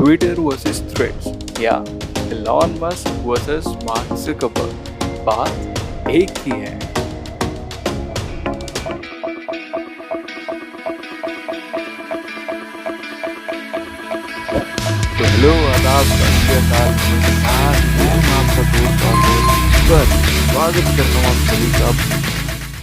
Twitter versus threads या Elon Musk versus mark Zuckerberg, बात एक ही है। तो हेलो, आदाब, सत श्री अकाल, नमस्कार। मैं हूं आपका दोस्त और दोस्त पर स्वागत करता हूं आप सभी का।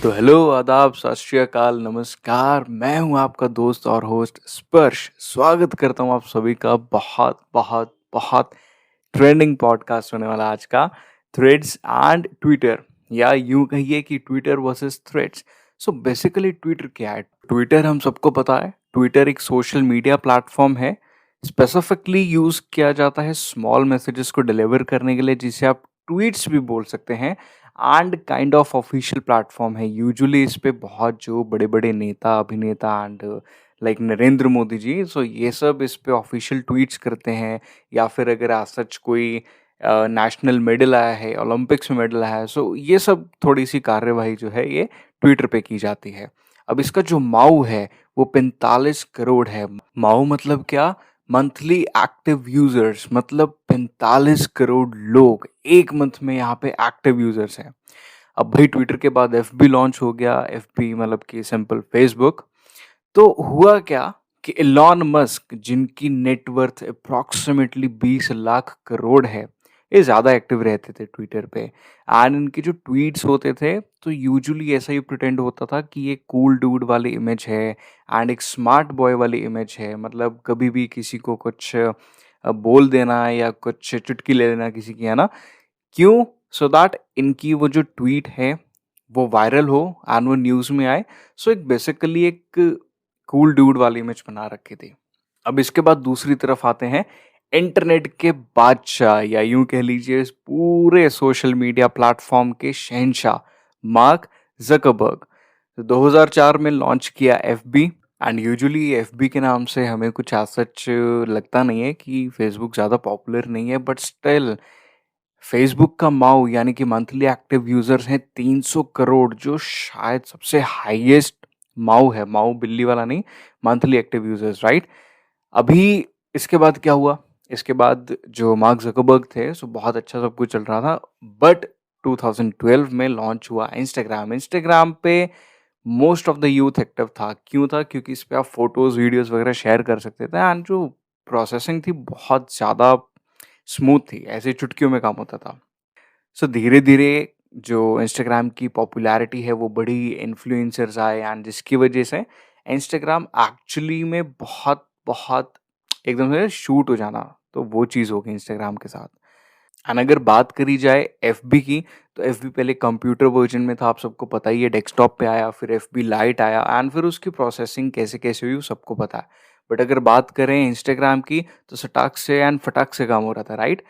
तो हेलो, आदाब, सत श्री अकाल, नमस्कार। मैं हूं आपका दोस्त और होस्ट स्पर्श। स्वागत करता हूं आप सभी का बहुत बहुत बहुत ट्रेंडिंग पॉडकास्ट होने वाला आज का, थ्रेड्स एंड ट्विटर, या यूं कहिए कि Twitter versus threads. So basically Twitter क्या है? ट्विटर हम सबको पता है, ट्विटर एक सोशल मीडिया प्लेटफॉर्म है। स्पेसिफिकली यूज किया जाता है स्मॉल मैसेजेस को डिलीवर करने के लिए, जिसे आप ट्वीट्स भी बोल सकते हैं। And kind of official platform है। यूजुअली इस पे बहुत जो बड़े बड़े नेता, अभिनेता एंड लाइक नरेंद्र मोदी जी, सो ये सब इस पे ऑफिशियल ट्वीट्स करते हैं। या फिर अगर आज सच कोई नेशनल मेडल आया है, ओलंपिक्स में मेडल आया है, सो ये सब थोड़ी सी कार्यवाही जो है ये ट्विटर पे की जाती है। अब इसका जो माऊ है वो 45 करोड़ है। माऊ मतलब क्या? मंथली एक्टिव यूजर्स, मतलब 45 करोड़ लोग एक मंथ में यहाँ पे एक्टिव यूजर्स हैं। अब भाई ट्विटर के बाद एफ लॉन्च हो गया। एफ मतलब कि सिंपल फेसबुक। तो हुआ क्या कि एलॉन मस्क, जिनकी नेटवर्थ अप्रॉक्सीमेटली 20 लाख करोड़ है, ये ज़्यादा एक्टिव रहते थे ट्विटर पे। एंड इनके जो ट्वीट्स होते थे तो यूजुअली ऐसा ही प्रिटेंड होता था कि ये कूल डूड वाली इमेज है एंड एक स्मार्ट बॉय वाली इमेज है। मतलब कभी भी किसी को कुछ बोल देना या कुछ चुटकी ले लेना किसी की, है ना? क्यों? सो दैट इनकी वो जो ट्वीट है वो वायरल हो एंड वो न्यूज़ में आए। सो एक बेसिकली एक कूल डूड वाली इमेज बना रखी थी। अब इसके बाद दूसरी तरफ आते हैं इंटरनेट के बादशाह, या यूं कह लीजिए इस पूरे सोशल मीडिया प्लेटफॉर्म के शहंशाह, मार्क जकरबर्ग। 2004 में लॉन्च किया एफबी। एंड यूजुअली एफबी के नाम से हमें कुछ आज सच लगता नहीं है कि फेसबुक ज़्यादा पॉपुलर नहीं है, बट स्टिल फेसबुक का माऊ यानी कि मंथली एक्टिव यूजर्स हैं 300 करोड़, जो शायद सबसे हाईएस्ट माऊ है। माऊ बिल्ली वाला नहीं, मंथली एक्टिव यूजर्स, राइट? अभी इसके बाद क्या हुआ? इसके बाद जो मार्क जकरबर्ग थे, सो बहुत अच्छा सब कुछ चल रहा था। बट 2012 में लॉन्च हुआ इंस्टाग्राम। इंस्टाग्राम पे most of the youth active था। क्यों था? क्योंकि इस पे आप फोटोज, वीडियोस वगैरह शेयर कर सकते थे एंड जो प्रोसेसिंग थी बहुत ज़्यादा स्मूथ थी, ऐसे चुटकियों में काम होता था। सो धीरे धीरे जो इंस्टाग्राम की पॉपुलैरिटी है वो बढ़ी, इन्फ्लुएंसर्स आए एंड जिसकी वजह से इंस्टाग्राम एक्चुअली में बहुत बहुत एकदम से शूट हो जाना, तो वो चीज़ हो गई इंस्टाग्राम के साथ। एंड अगर बात करी जाए एफ की, तो एफ पहले कंप्यूटर वर्जन में था, आप सबको पता ही है। डेस्कटॉप पे आया, फिर एफ लाइट आया एंड फिर उसकी प्रोसेसिंग कैसे कैसे हुई वो सबको पता है। बट अगर बात करें इंस्टाग्राम की, तो सटाक से एंड फटाक से काम हो रहा था, राइट?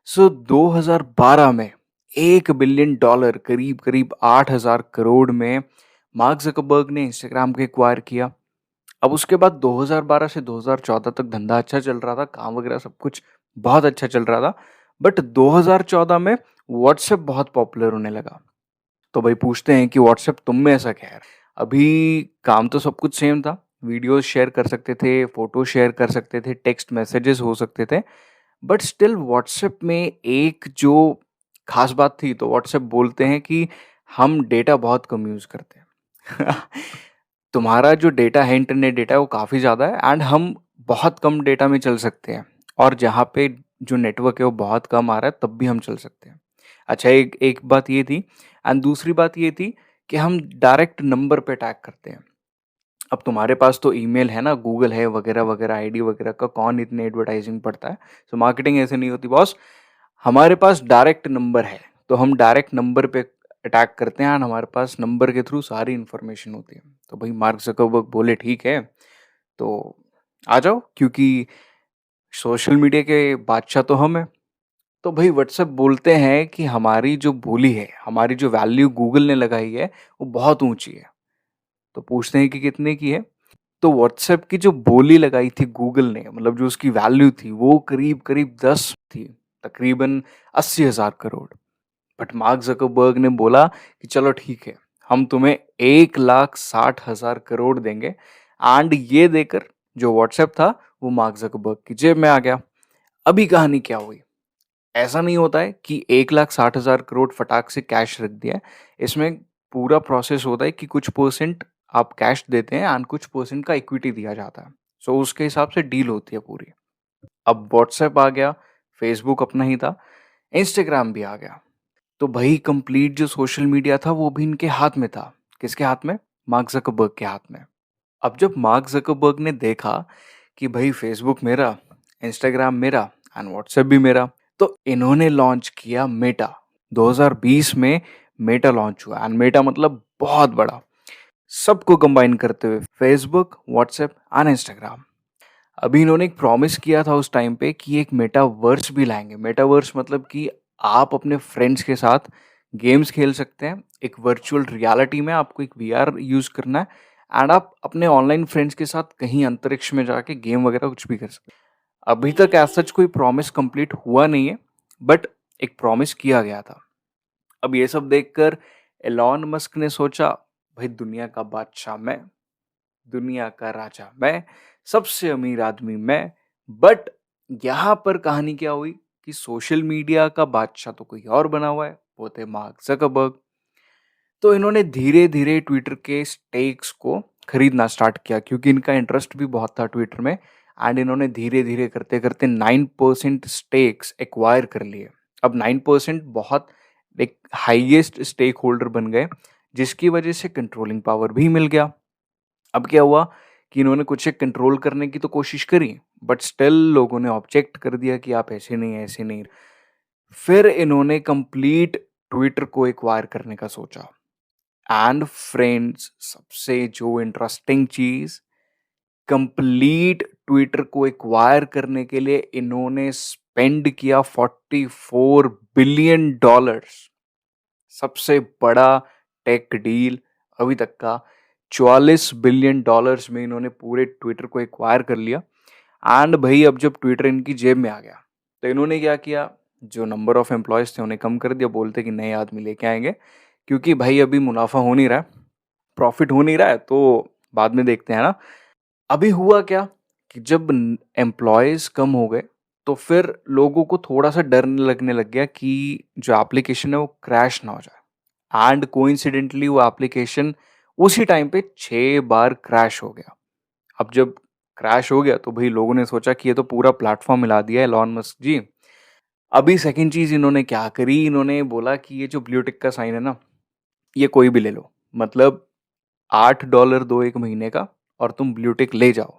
सो 2012 में $1 बिलियन, करीब करीब 8,000 करोड़ में मार्क जकरबर्ग ने इंस्टाग्राम को एक्वायर किया। अब उसके बाद 2012 से 2014 तक धंधा अच्छा चल रहा था, काम वगैरह सब कुछ बहुत अच्छा चल रहा था। बट 2014 में व्हाट्सएप बहुत पॉपुलर होने लगा। तो भाई पूछते हैं कि व्हाट्सएप तुम में ऐसा क्या है? अभी काम तो सब कुछ सेम था। वीडियोस शेयर कर सकते थे, फोटो शेयर कर सकते थे, टेक्स्ट मैसेजेस हो सकते थे। बट स्टिल व्हाट्सएप में एक जो खास बात थी, तो व्हाट्सएप बोलते हैं कि हम डेटा बहुत कम यूज़ करते हैं। तुम्हारा जो डेटा है, इंटरनेट डेटा है, वो काफ़ी ज़्यादा है एंड हम बहुत कम डेटा में चल सकते हैं। और जहाँ पे जो नेटवर्क है वो बहुत कम आ रहा है, तब भी हम चल सकते हैं। अच्छा, एक एक बात ये थी एंड दूसरी बात ये थी कि हम डायरेक्ट नंबर पे टैग करते हैं। अब तुम्हारे पास तो ईमेल है ना, गूगल है वगैरह वगैरह, आईडी वगैरह का कौन इतने एडवर्टाइजिंग पड़ता है? सो मार्केटिंग ऐसे नहीं होती बॉस। हमारे पास डायरेक्ट नंबर है, तो हम डायरेक्ट नंबर पे अटैक करते हैं एंड हमारे पास नंबर के थ्रू सारी इन्फॉर्मेशन होती है। तो भाई मार्क ज़करबर्ग बोले ठीक है, तो आ जाओ, क्योंकि सोशल मीडिया के बादशाह तो हम हैं। तो भाई व्हाट्सएप बोलते हैं कि हमारी जो बोली है, हमारी जो वैल्यू गूगल ने लगाई है, वो बहुत ऊँची है। तो पूछते हैं कि कितने की है? तो व्हाट्सएप की जो बोली लगाई थी गूगल ने, मतलब जो उसकी वैल्यू थी, वो करीब-करीब 10 थी, तकरीबन 80,000 करोड़। बट मार्क ज़करबर्ग ने बोला कि चलो ठीक है, हम तुम्हें 1,60,000 करोड़ देंगे। एंड ये देकर जो व्हाट्सएप था, वो मार्क ज़करबर्ग की जेब में आ गया। अभी कहानी क्या हुई, ऐसा नहीं होता है कि 1,60,000 करोड़ फटाक से कैश रख दिया है। इसमें पूरा प्रोसेस होता है कि कुछ परसेंट आप कैश देते हैं एंड कुछ परसेंट का इक्विटी दिया जाता है। सो उसके हिसाब से डील होती है पूरी। अब व्हाट्सएप आ गया, फेसबुक अपना ही था, इंस्टाग्राम भी आ गया। तो भाई कंप्लीट जो सोशल मीडिया था वो भी इनके हाथ में था। किसके हाथ में? मार्क ज़करबर्ग के हाथ में। अब जब मार्क ज़करबर्ग ने देखा कि भाई फेसबुक मेरा, इंस्टाग्राम मेरा एंड व्हाट्सएप भी मेरा, तो इन्होंने लॉन्च किया मेटा। 2020 में मेटा लॉन्च हुआ एंड मेटा मतलब बहुत बड़ा, सबको कंबाइन करते हुए फेसबुक, व्हाट्सएप एंड इंस्टाग्राम। अभी इन्होंने एक प्रॉमिस किया था उस टाइम पे कि एक मेटावर्स भी लाएंगे। मेटावर्स मतलब कि आप अपने फ्रेंड्स के साथ गेम्स खेल सकते हैं। एक वर्चुअल रियलिटी में आपको एक वीआर यूज करना है एंड आप अपने ऑनलाइन फ्रेंड्स के साथ कहीं अंतरिक्ष में जाके गेम वगैरह कुछ भी कर सकते हैं। अभी तक एज सच कोई प्रॉमिस कंप्लीट हुआ नहीं है, बट एक प्रॉमिस किया गया था। अब ये सब देखकर एलॉन मस्क ने सोचा, भाई दुनिया का बादशाह मैं, दुनिया का राजा मैं, सबसे अमीर आदमी मैं। बट यहाँ पर कहानी क्या हुई कि सोशल मीडिया का बादशाह तो कोई और बना हुआ है, वो थे मार्क ज़करबर्ग। तो इन्होंने धीरे धीरे ट्विटर के स्टेक्स को खरीदना स्टार्ट किया क्योंकि इनका इंटरेस्ट भी बहुत था ट्विटर में। एंड इन्होंने धीरे धीरे करते करते 9% स्टेक्स एक्वायर कर लिए। अब 9% बहुत एक हाईएस्ट स्टेक होल्डर बन गए, जिसकी वजह से कंट्रोलिंग पावर भी मिल गया। अब क्या हुआ कि इन्होंने कुछ एक कंट्रोल करने की तो कोशिश करी, बट स्टिल लोगों ने ऑब्जेक्ट कर दिया कि आप ऐसे नहीं, ऐसे नहीं। फिर इन्होंने कंप्लीट ट्विटर को एक्वायर करने का सोचा। एंड फ्रेंड्स, सबसे जो इंटरेस्टिंग चीज, कंप्लीट ट्विटर को एक्वायर करने के लिए इन्होंने स्पेंड किया $44 बिलियन। सबसे बड़ा टेक डील अभी तक का। $44 बिलियन में इन्होंने पूरे ट्विटर को एक्वायर कर लिया। एंड भाई अब जब ट्विटर इनकी जेब में आ गया तो इन्होंने क्या किया, जो नंबर ऑफ एम्प्लॉयज थे उन्हें कम कर दिया, बोलते कि नए आदमी लेके आएंगे क्योंकि भाई अभी मुनाफा हो नहीं रहा है, प्रॉफिट हो नहीं रहा है, तो बाद में देखते हैं ना। अभी हुआ क्या कि जब एम्प्लॉयज कम हो गए तो फिर लोगों को थोड़ा सा डर लगने लग गया कि जो एप्लीकेशन है वो क्रैश ना हो जाए। एंड कोइंसिडेंटली वो एप्लीकेशन उसी टाइम पे 6 बार क्रैश हो गया। अब जब क्रैश हो गया तो भाई लोगों ने सोचा कि ये तो पूरा प्लेटफॉर्म हिला दिया है एलॉन मस्क जी। अभी सेकंड चीज इन्होंने क्या करी, इन्होंने बोला कि ये जो ब्लू टिक का साइन है ना, ये कोई भी ले लो, मतलब $8 दो एक महीने का और तुम ब्लू टिक ले जाओ।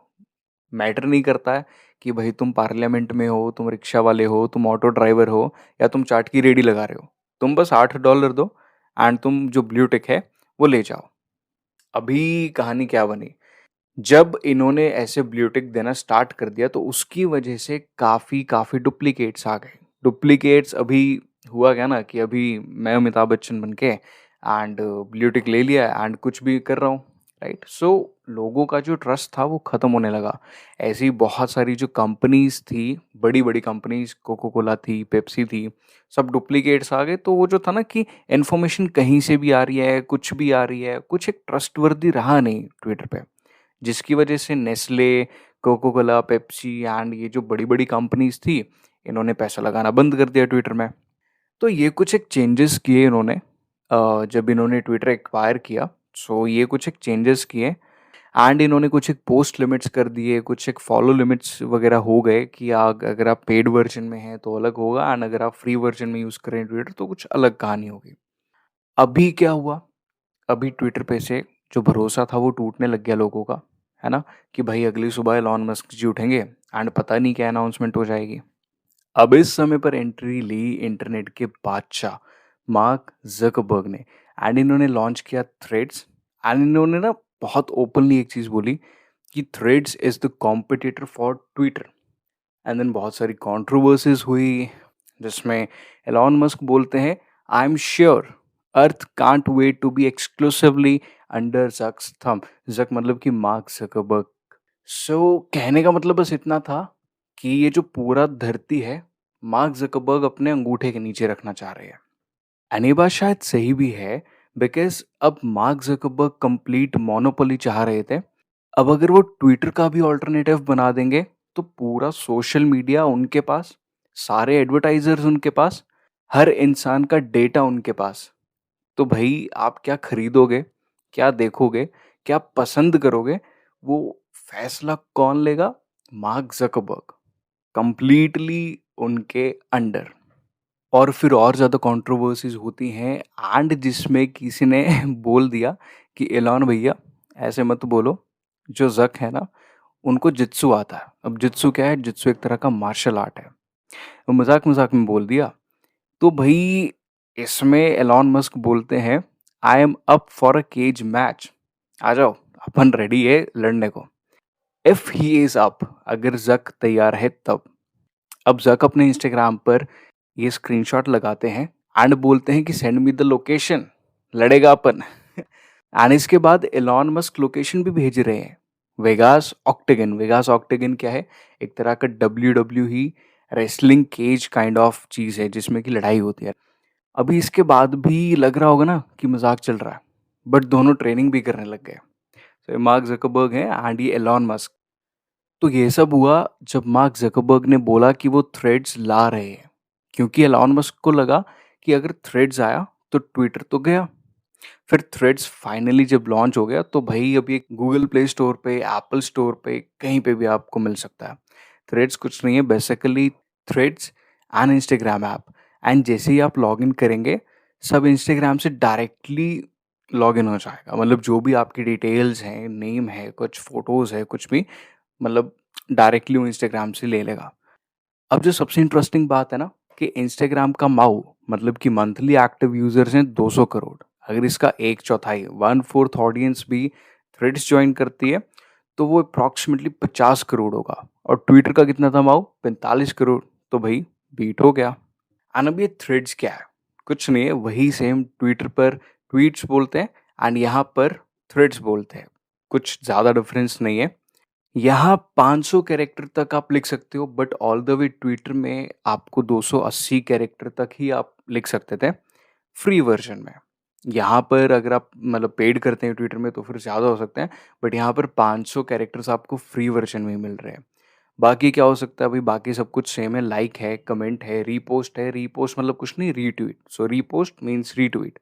मैटर नहीं करता है कि भाई तुम पार्लियामेंट में हो, तुम रिक्शा वाले हो, तुम ऑटो ड्राइवर हो, या तुम चाट की रेडी लगा रहे हो, तुम बस $8 दो एंड तुम जो ब्लू टिक है वो ले जाओ। अभी कहानी क्या बनी, जब इन्होंने ऐसे ब्लू टिक देना स्टार्ट कर दिया तो उसकी वजह से काफ़ी काफ़ी डुप्लीकेट्स आ गए। डुप्लीकेट्स अभी हुआ क्या ना कि अभी मैं अमिताभ बच्चन बन के एंड ब्लू टिक ले लिया एंड कुछ भी कर रहा हूँ, राइट। सो लोगों का जो ट्रस्ट था वो ख़त्म होने लगा। ऐसी बहुत सारी जो कंपनीज थी, बड़ी बड़ी कंपनीज, कोको कोला थी, पेप्सी थी, सब डुप्लीकेट्स आ गए। तो वो जो था ना कि इन्फॉर्मेशन कहीं से भी आ रही है, कुछ भी आ रही है, कुछ एक ट्रस्टवर्दी रहा नहीं ट्विटर पे, जिसकी वजह से Nestle, Coca Cola, Pepsi and ये जो बड़ी बड़ी कंपनीज थी, इन्होंने पैसा लगाना बंद कर दिया ट्विटर में। तो ये कुछ एक चेंजेस किए इन्होंने जब इन्होंने ट्विटर एक्वायर किया। सो ये कुछ एक चेंजेस किए एंड इन्होंने कुछ एक पोस्ट लिमिट्स कर दिए, कुछ एक फॉलो लिमिट्स वगैरह हो गए कि अगर आप पेड वर्जन में हैं तो अलग होगा एंड अगर आप फ्री वर्जन में यूज़ करें ट्विटर तो कुछ अलग कहानी होगी। अभी क्या हुआ, अभी ट्विटर पे से जो भरोसा था वो टूटने लग गया लोगों का, है ना, कि भाई अगली सुबह एलॉन मस्क जी उठेंगे एंड पता नहीं क्या अनाउंसमेंट हो जाएगी। अब इस समय पर एंट्री ली इंटरनेट के बादशाह मार्क ज़करबर्ग ने एंड इन्होंने लॉन्च किया थ्रेड्स। एंड इन्होंने ना बहुत ओपनली एक चीज़ बोली कि Threads is the competitor for Twitter. And then बहुत सारी कंट्रोवर्सीज हुई, जिसमें एलॉन मस्क बोलते हैं, I am sure earth can't wait to be exclusively under Zuck's thumb. Zuck मतलब कि मार्क ज़करबर्ग। सो कहने का मतलब बस इतना था कि ये जो पूरा धरती है मार्क ज़करबर्ग अपने अंगूठे के नीचे रखना चाह रहे हैं। एंड ये बात शायद सही भी है, बिकॉज अब मार्क ज़करबर्ग कंप्लीट मोनोपोली चाह रहे थे। अब अगर वो ट्विटर का भी ऑल्टरनेटिव बना देंगे तो पूरा सोशल मीडिया उनके पास, सारे एडवर्टाइजर्स उनके पास, हर इंसान का डेटा उनके पास। तो भाई आप क्या खरीदोगे, क्या देखोगे, क्या पसंद करोगे, वो फैसला कौन लेगा? मार्क ज़करबर्ग, कंप्लीटली उनके अंडर। और फिर और ज़्यादा कंट्रोवर्सीज होती हैं एंड जिसमें किसी ने बोल दिया कि एलन भैया ऐसे मत बोलो, जो ज़क है ना उनको जित्सु आता है। अब जित्सु क्या है? जित्सु एक तरह का मार्शल आर्ट है। वो मजाक मजाक में बोल दिया। तो भाई इसमें एलॉन मस्क बोलते हैं, I am up for a cage match, आ जाओ अपन रेडी है लड़ने को। इफ ही इज अप, अगर जक तैयार है तब। अब जक अपने इंस्टाग्राम पर ये स्क्रीनशॉट लगाते हैं एंड बोलते हैं कि सेंड मी द लोकेशन, लड़ेगा अपन। एंड इसके बाद एलॉन मस्क लोकेशन भी भेज रहे हैं, वेगास ऑक्टेगन। वेगास ऑक्टेगन क्या है? एक तरह का डब्ल्यू ही रेसलिंग केज काइंड ऑफ चीज़ है जिसमें कि लड़ाई होती है। अभी इसके बाद भी लग रहा होगा ना कि मजाक चल रहा है, बट दोनों ट्रेनिंग भी करने लग गए। तो मार्क जकरबर्ग है एंड ये एलॉन मस्क। तो ये सब हुआ जब मार्क जकरबर्ग ने बोला कि वो थ्रेड्स ला रहे हैं, क्योंकि एलॉन मस्क को लगा कि अगर थ्रेड्स आया तो ट्विटर तो गया। फिर थ्रेड्स फाइनली जब लॉन्च हो गया तो भाई अब ये गूगल प्ले स्टोर पे, एप्पल स्टोर पे, कहीं पे भी आपको मिल सकता है। थ्रेड्स कुछ नहीं है, basically threads and Instagram app. And जैसे ही आप लॉगिन करेंगे सब इंस्टाग्राम से डायरेक्टली लॉगिन हो जाएगा। मतलब जो भी आपकी डिटेल्स हैं, नेम है, कुछ फोटोज़ है, कुछ भी, मतलब डायरेक्टली वो इंस्टाग्राम से ले लेगा। अब जो सबसे इंटरेस्टिंग बात है ना कि इंस्टाग्राम का माऊ, मतलब कि मंथली एक्टिव यूजर्स हैं 200 करोड़। अगर इसका एक चौथाई, 1/4 ऑडियंस भी थ्रेड्स ज्वाइन करती है तो वो अप्रॉक्सीमेटली 50 करोड़ होगा। और ट्विटर का कितना था माऊ? 45 करोड़। तो भाई बीट हो गया। एंड अब ये थ्रेड्स क्या है? कुछ नहीं है, वही सेम ट्विटर पर ट्वीट्स बोलते हैं एंड यहाँ पर थ्रेड्स बोलते हैं। कुछ ज़्यादा डिफरेंस नहीं है। यहाँ 500 कैरेक्टर तक आप लिख सकते हो, but all the way Twitter में आपको 280 कैरेक्टर तक ही आप लिख सकते थे फ्री वर्जन में। यहाँ पर अगर आप मतलब पेड करते हैं ट्विटर में तो फिर ज़्यादा हो सकते हैं, बट यहाँ पर 500 कैरेक्टर्स आपको फ्री वर्जन में ही मिल रहे हैं। बाकी क्या हो सकता है भाई? बाकी सब कुछ सेम है, लाइक है, कमेंट है, रीपोस्ट है। रीपोस्ट मतलब कुछ नहीं, retweet. So repost means retweet.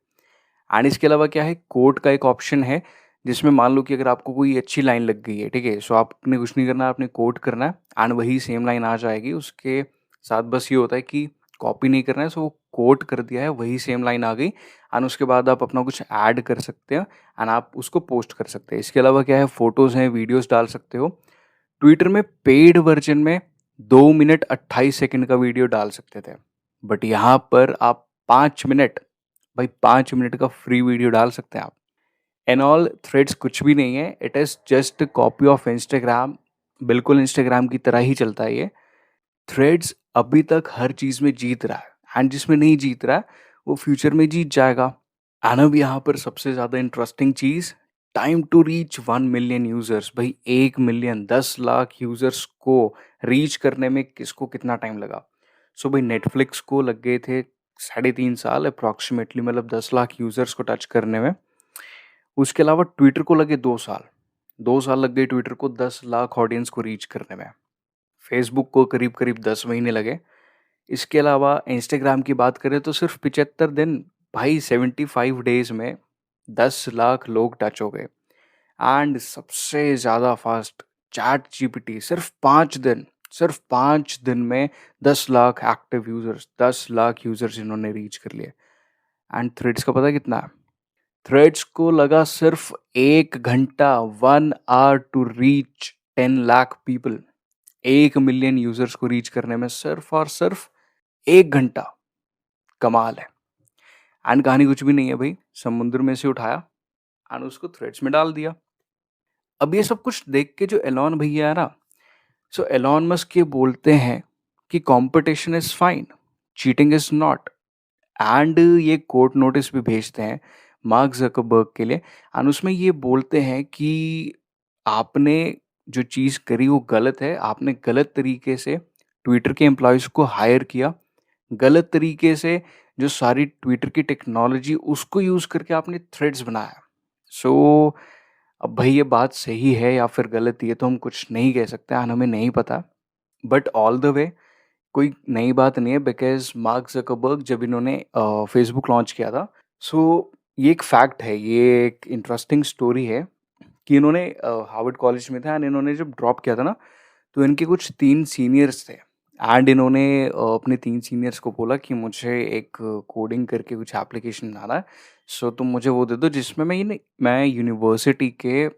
And इसके अलावा क्या है, कोड का एक ऑप्शन है जिसमें मान लो कि अगर आपको कोई अच्छी लाइन लग गई है, ठीक है, सो आपने कुछ नहीं करना, आपने कोड करना है एंड वही सेम लाइन आ जाएगी। उसके साथ बस ये होता है कि कॉपी नहीं करना है, सो कोड कर दिया है, वही सेम लाइन आ गई एंड उसके बाद आप अपना कुछ ऐड कर सकते हैं एंड आप उसको पोस्ट कर सकते हैं। इसके अलावा क्या है, फोटोज़ हैं, वीडियोज़ डाल सकते हो। ट्विटर में पेड वर्जन में 2 मिनट 28 सेकंड का वीडियो डाल सकते थे, बट यहाँ पर आप 5 मिनट, भाई 5 मिनट का फ्री वीडियो डाल सकते हैं आप। एंड ऑल थ्रेड्स कुछ भी नहीं है, it is just copy of Instagram. बिल्कुल इंस्टाग्राम की तरह ही चलता है ये। थ्रेड्स अभी तक हर चीज़ में जीत रहा है एंड जिसमें नहीं जीत रहा है वो फ्यूचर में जीत जाएगा। एंड अब यहाँ पर सबसे ज़्यादा इंटरेस्टिंग चीज़, time to reach 1 million users. भाई 1 मिलियन, 10 लाख यूज़र्स को रीच करने में किसको कितना टाइम लगा? सो भाई नेटफ्लिक्स को लग गए थे 3.5 साल अप्रॉक्सीमेटली, मतलब 10 लाख यूज़र्स को टच करने में। उसके अलावा ट्विटर को लगे 2 साल। 2 साल लग गए ट्विटर को 10 लाख ऑडियंस को रीच करने में। फेसबुक को करीब करीब 10 महीने लगे। इसके अलावा इंस्टाग्राम की बात करें तो सिर्फ 75 दिन, भाई 75 डेज में 10 लाख लोग टच हो गए। एंड सबसे ज़्यादा फास्ट चैट जीपीटी, सिर्फ 5 दिन में 10 lakh active users, 10 lakh users इन्होंने रीच कर लिए। एंड थ्रेड्स का पता कितना है? थ्रेड्स को लगा सिर्फ 1 घंटा, 1 hour to reach 10 lakh people. 1 million users को रीच करने में सिर्फ और सिर्फ 1 घंटा। कमाल है। एंड कहानी कुछ भी नहीं है भाई, समुद्र में से उठाया एंड उसको थ्रेड्स में डाल दिया। अब ये सब कुछ देख के जो एलॉन भैया है ना, सो एलॉन मस्क ये बोलते हैं कि competition is fine, cheating is not. And ये कोर्ट नोटिस भी भेजते हैं मार्क जकरबर्ग के लिए एंड उसमें ये बोलते हैं कि आपने जो चीज़ करी वो गलत है। आपने गलत तरीके से ट्विटर के एम्प्लॉयज़ को हायर किया, गलत तरीके से जो सारी ट्विटर की टेक्नोलॉजी उसको यूज़ करके आपने थ्रेड्स बनाया। सो अब भाई ये बात सही है या फिर गलत, ये तो हम कुछ नहीं कह सकते एंड हमें नहीं पता। बट ऑल द वे कोई नई बात नहीं है, बिकॉज़ मार्क ज़करबर्ग जब इन्होंने फ़ेसबुक लॉन्च किया था, सो ये एक फैक्ट है, ये एक इंटरेस्टिंग स्टोरी है कि इन्होंने हार्वर्ड कॉलेज में था एंड इन्होंने जब ड्रॉप किया था ना, तो इनके कुछ 3 सीनियर्स थे एंड इन्होंने अपने 3 सीनियर्स को बोला कि मुझे एक कोडिंग करके कुछ एप्लीकेशन बनाना है, सो तुम मुझे वो दे दो जिसमें मैं यूनिवर्सिटी के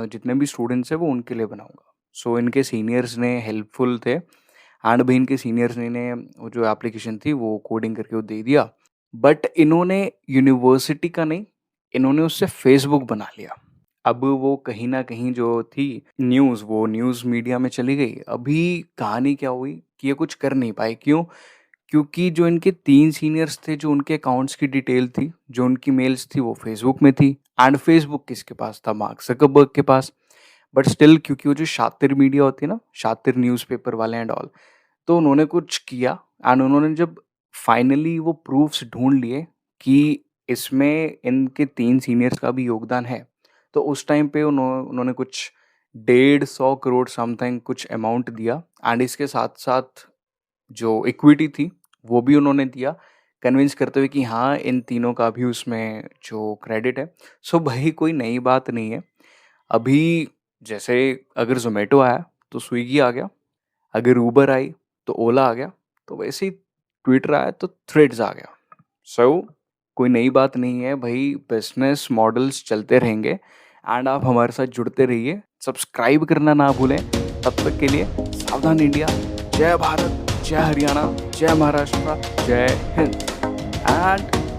जितने भी स्टूडेंट्स हैं वो उनके लिए बनाऊँगा। सो इनके सीनियर्स ने हेल्पफुल थे एंड भी इनके सीनियर्स ने वो जो एप्लीकेशन थी वो कोडिंग करके वो दे दिया। बट इन्होंने यूनिवर्सिटी का नहीं, इन्होंने उससे फ़ेसबुक बना लिया। अब वो कहीं न कहीं जो थी न्यूज़, वो न्यूज़ मीडिया में चली गई। अभी कहानी क्या हुई कि ये कुछ कर नहीं पाए, क्यों? क्योंकि जो इनके 3 सीनियर्स थे, जो उनके अकाउंट्स की डिटेल थी, जो उनकी मेल्स थी वो फ़ेसबुक में थी एंड फ़ेसबुक किसके पास था? मार्क ज़करबर्ग के पास। बट स्टिल क्योंकि वो जो शातिर मीडिया होती है ना, शातिर न्यूज़पेपर वाले एंड ऑल, तो उन्होंने कुछ किया एंड उन्होंने जब फाइनली वो प्रूफ्स ढूँढ लिए कि इसमें इनके 3 सीनियर्स का भी योगदान है, तो उस टाइम पे उन्होंने कुछ 150 करोड़ समथिंग कुछ अमाउंट दिया एंड इसके साथ-साथ जो इक्विटी थी, वो भी उन्होंने दिया, कन्विंस करते हुए कि हाँ, इन तीनों का भी उसमें जो क्रेडिट है। सो भई कोई नई बात नहीं है। अभी जैसे अगर ज़ोमैटो आया, तो स्विगी आ गया, अगर उबर आई, तो ओला आ गया, तो वैसे ही ट्विटर आया, तो थ्रेड्स आ गया। सो कोई नई बात नहीं है भई, बिज़नेस मॉडल्स चलते रहेंगे एंड आप हमारे साथ जुड़ते रहिए। सब्सक्राइब करना ना भूलें। तब तक के लिए सावधान इंडिया, जय भारत, जय हरियाणा, जय महाराष्ट्र, जय हिंद एंड